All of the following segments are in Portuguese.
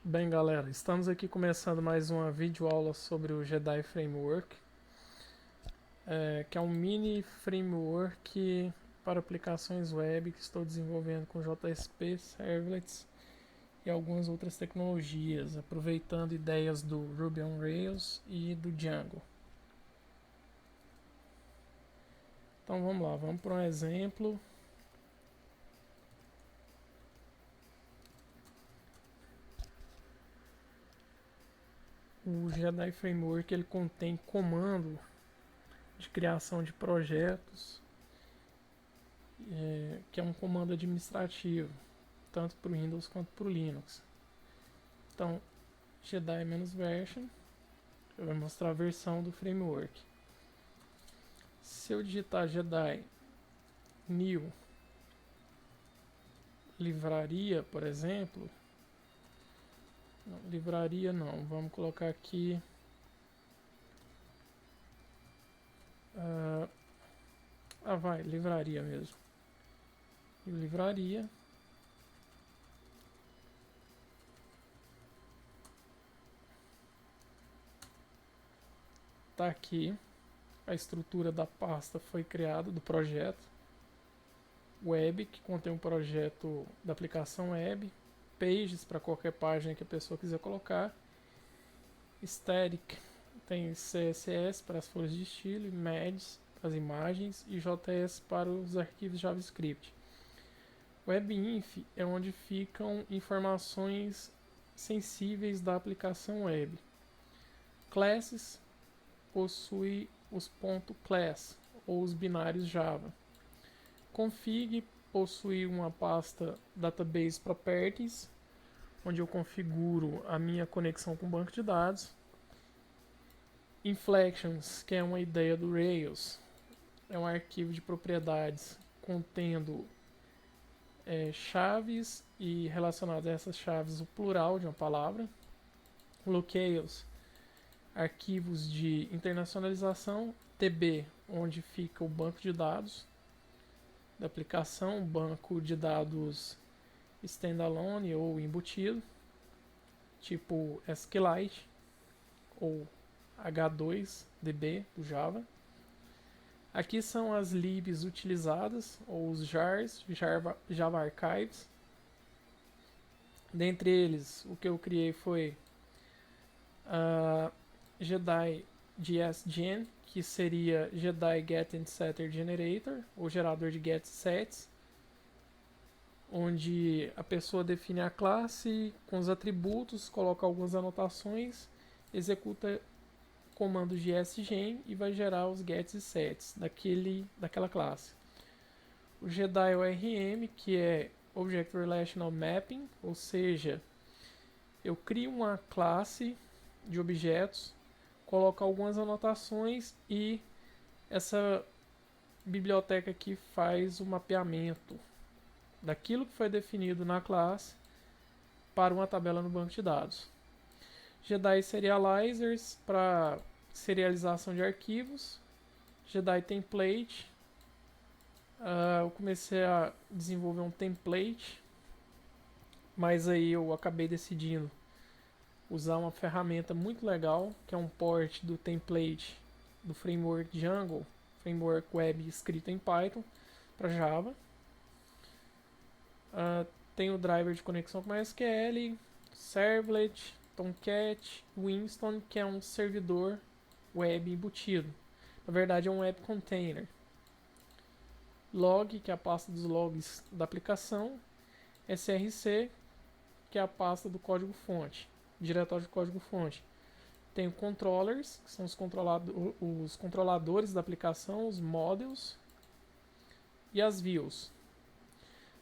Bem, galera, estamos aqui começando mais uma videoaula sobre o Jedi Framework, que é um mini framework para aplicações web que estou desenvolvendo com JSP, Servlets e algumas outras tecnologias, aproveitando ideias do Ruby on Rails e do Django. Então vamos lá, vamos para um exemplo. O Jedi Framework ele contém comando de criação de projetos, que é um comando administrativo, tanto para o Windows quanto para o Linux. Então, Jedi-version vai mostrar a versão do framework. Se eu digitar Jedi new livraria, por exemplo, não, livraria não, vamos colocar aqui vai, livraria mesmo. Livraria. Tá aqui. A estrutura da pasta foi criada do projeto. Web, que contém um projeto da aplicação web. Pages, para qualquer página que a pessoa quiser colocar. Static, tem CSS para as folhas de estilo. Mads, para as imagens. E JS para os arquivos JavaScript. WebInf é onde ficam informações sensíveis da aplicação web. Classes possui os .class ou os binários Java. Config possui uma pasta Database Properties, onde eu configuro a minha conexão com o banco de dados. Inflections, que é uma ideia do Rails, é um arquivo de propriedades contendo chaves e relacionadas a essas chaves o plural de uma palavra. Locales, arquivos de internacionalização. TB, onde fica o banco de dados da aplicação, banco de dados standalone ou embutido, tipo SQLite ou H2DB do Java. Aqui são as libs utilizadas, ou os jars, Java Archives. Dentre eles, o que eu criei foi Jedi JSGen, que seria Jedi Get and Setter Generator, ou gerador de get sets, onde a pessoa define a classe com os atributos, coloca algumas anotações, executa comando JSGen e vai gerar os gets e sets daquela classe. O Jedi ORM, que é Object Relational Mapping, ou seja, eu crio uma classe de objetos, coloco algumas anotações e essa biblioteca aqui faz o mapeamento daquilo que foi definido na classe para uma tabela no banco de dados. Jedi Serializers para serialização de arquivos. Jedi Template. Eu comecei a desenvolver um template, mas aí eu acabei decidindo usar uma ferramenta muito legal, que é um port do template do framework Django, framework web escrito em Python, para Java. Tem o driver de conexão com MySQL, Servlet, Tomcat, Winston, que é um servidor web embutido. Na verdade é um web container. Log, que é a pasta dos logs da aplicação. SRC, que é a pasta do código-fonte, diretório de código-fonte. Tem controllers, que são os controladores da aplicação, os models e as views.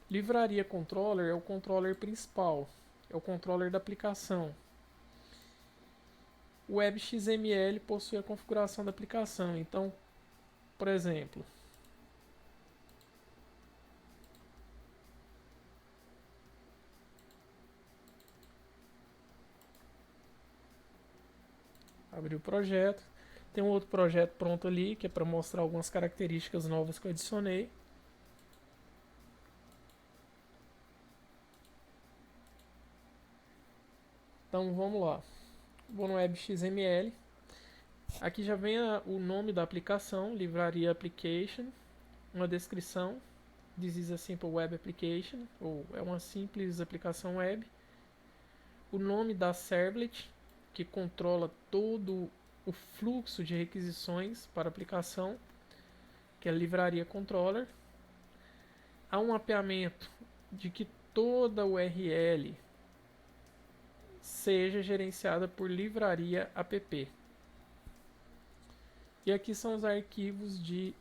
Livraria controller é o controller principal, é o controller da aplicação. O WebXML possui a configuração da aplicação. Então, por exemplo, abrir o projeto. Tem um outro projeto pronto ali, que é para mostrar algumas características novas que eu adicionei. Então vamos lá. Vou no WebXML. Aqui já vem o nome da aplicação, livraria application, uma descrição. This is a simple web application, ou é uma simples aplicação web. O nome da servlet, que controla todo o fluxo de requisições para a aplicação, que é a livraria controller. Há um mapeamento de que toda URL seja gerenciada por livraria app. E aqui são os arquivos de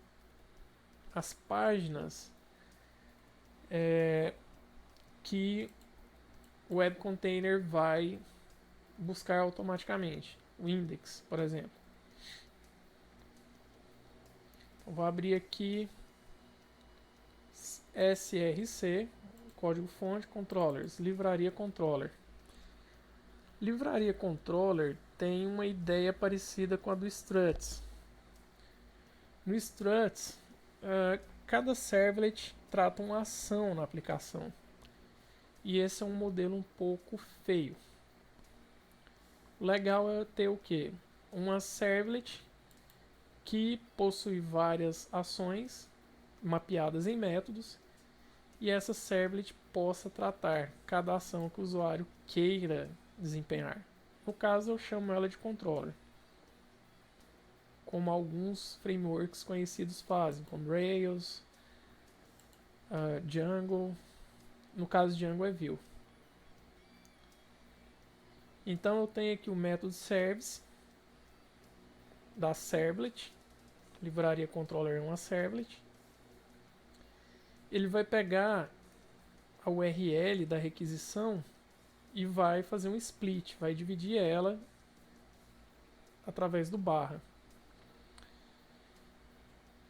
as páginas que o web container vai buscar automaticamente. O index, por exemplo. Então, vou abrir aqui src, código fonte, controllers, livraria controller. Livraria controller tem uma ideia parecida com a do struts. No struts, cada servlet trata uma ação na aplicação. E esse é um modelo um pouco feio. O legal é ter o quê? Uma servlet que possui várias ações mapeadas em métodos e essa servlet possa tratar cada ação que o usuário queira desempenhar. No caso, eu chamo ela de controller, como alguns frameworks conhecidos fazem, como Rails, Django. No caso, Django é Vue. Então eu tenho aqui o método service da servlet, livraria controller é uma servlet. Ele vai pegar a URL da requisição e vai fazer um split, vai dividir ela através do barra.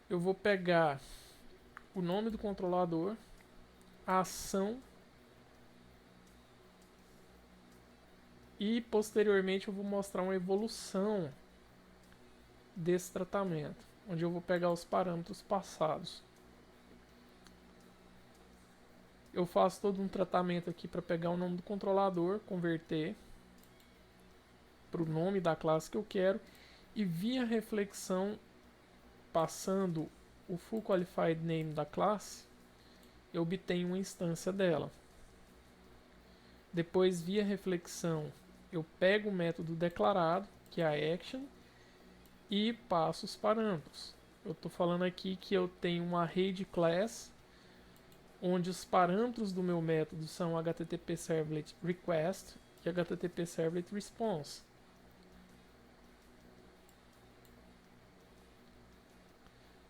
Eu vou pegar o nome do controlador, a ação e posteriormente eu vou mostrar uma evolução desse tratamento, onde eu vou pegar os parâmetros passados. Eu faço todo um tratamento aqui para pegar o nome do controlador, converter para o nome da classe que eu quero e via reflexão, passando o full qualified name da classe, eu obtenho uma instância dela. Depois, via reflexão, eu pego o método declarado, que é a action, e passo os parâmetros. Eu estou falando aqui que eu tenho uma array de class, onde os parâmetros do meu método são HTTP Servlet Request e HTTP Servlet Response.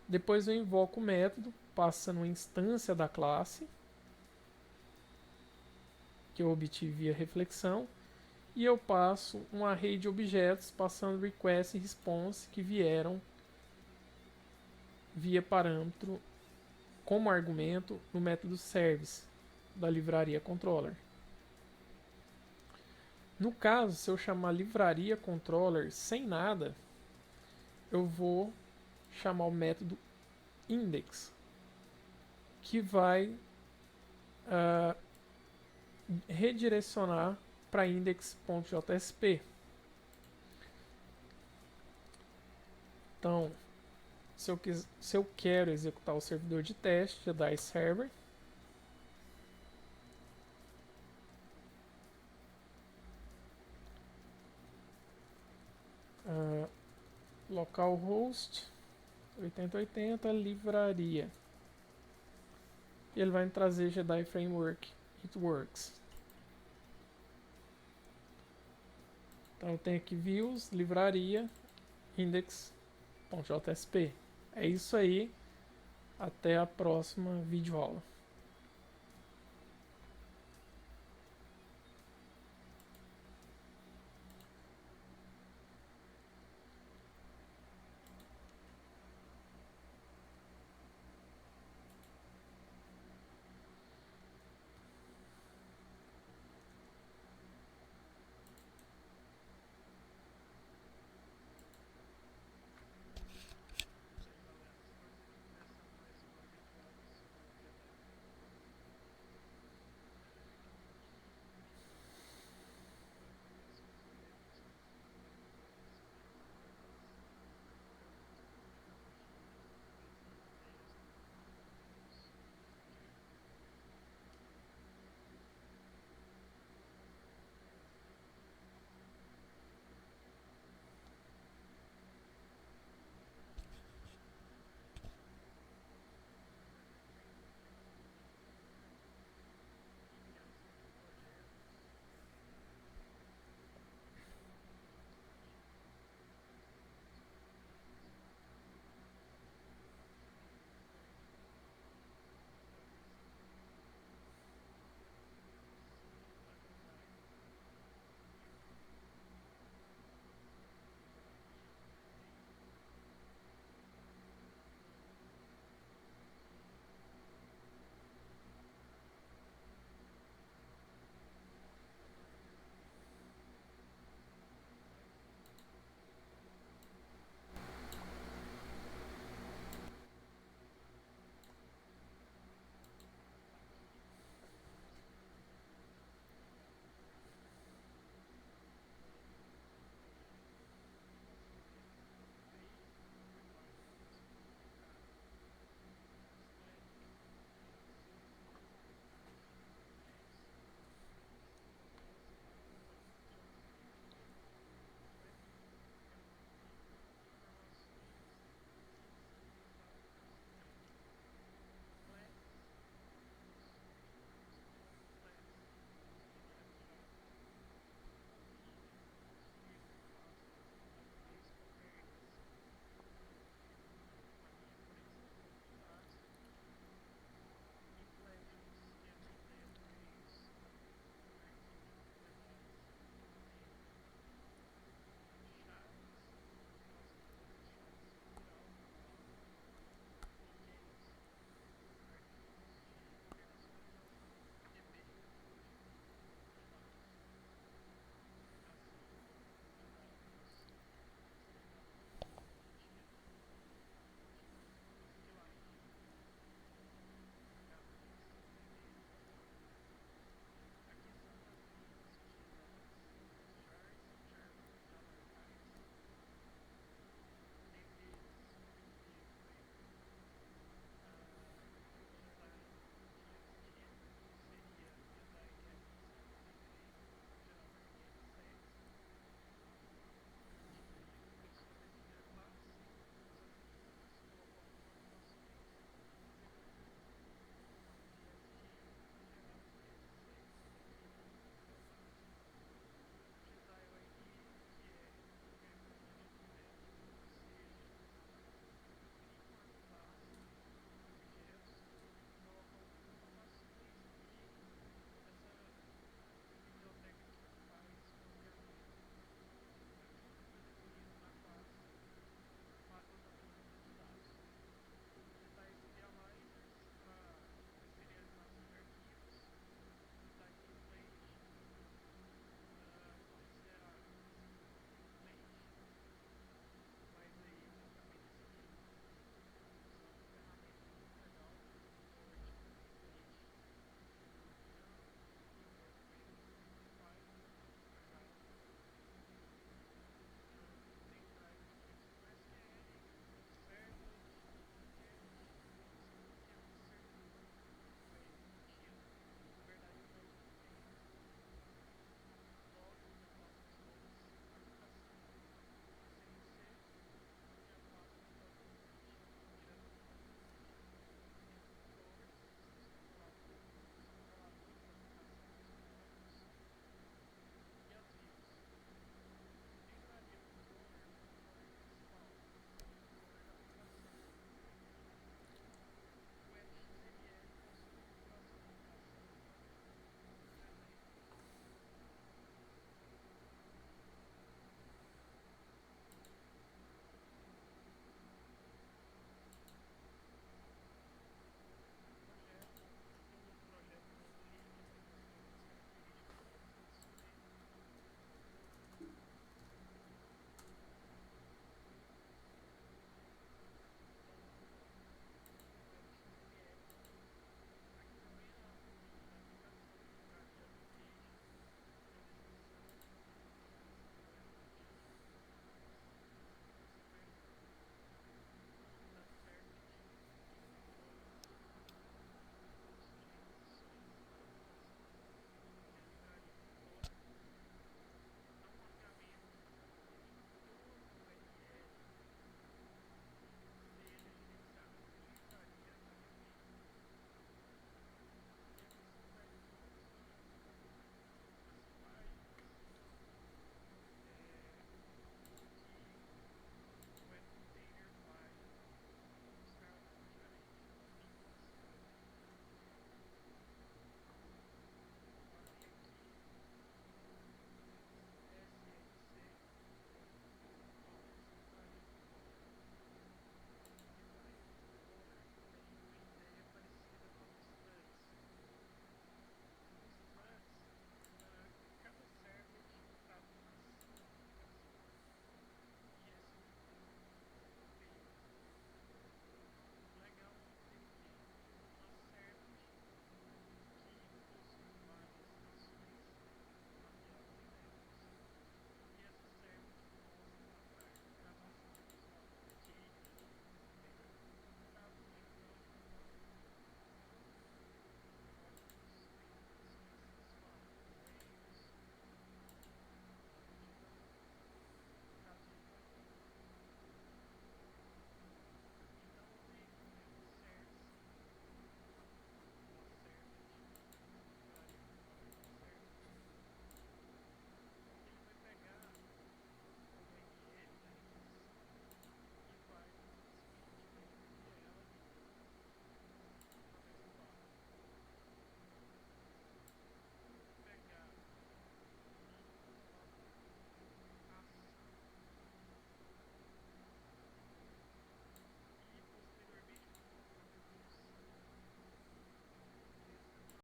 Depois eu invoco o método, passando uma instância da classe, que eu obtive via reflexão, e eu passo um array de objetos, passando request e response, que vieram via parâmetro como argumento no método service da livraria controller. No caso, se eu chamar livraria controller sem nada, eu vou chamar o método index, que vai redirecionar para index.jsp. Então, se eu quero executar o servidor de teste, JDI Server, localhost 8080 livraria, e ele vai me trazer JDI Framework It Works. Então eu tenho aqui views, livraria, index.jsp. É isso aí. Até a próxima videoaula.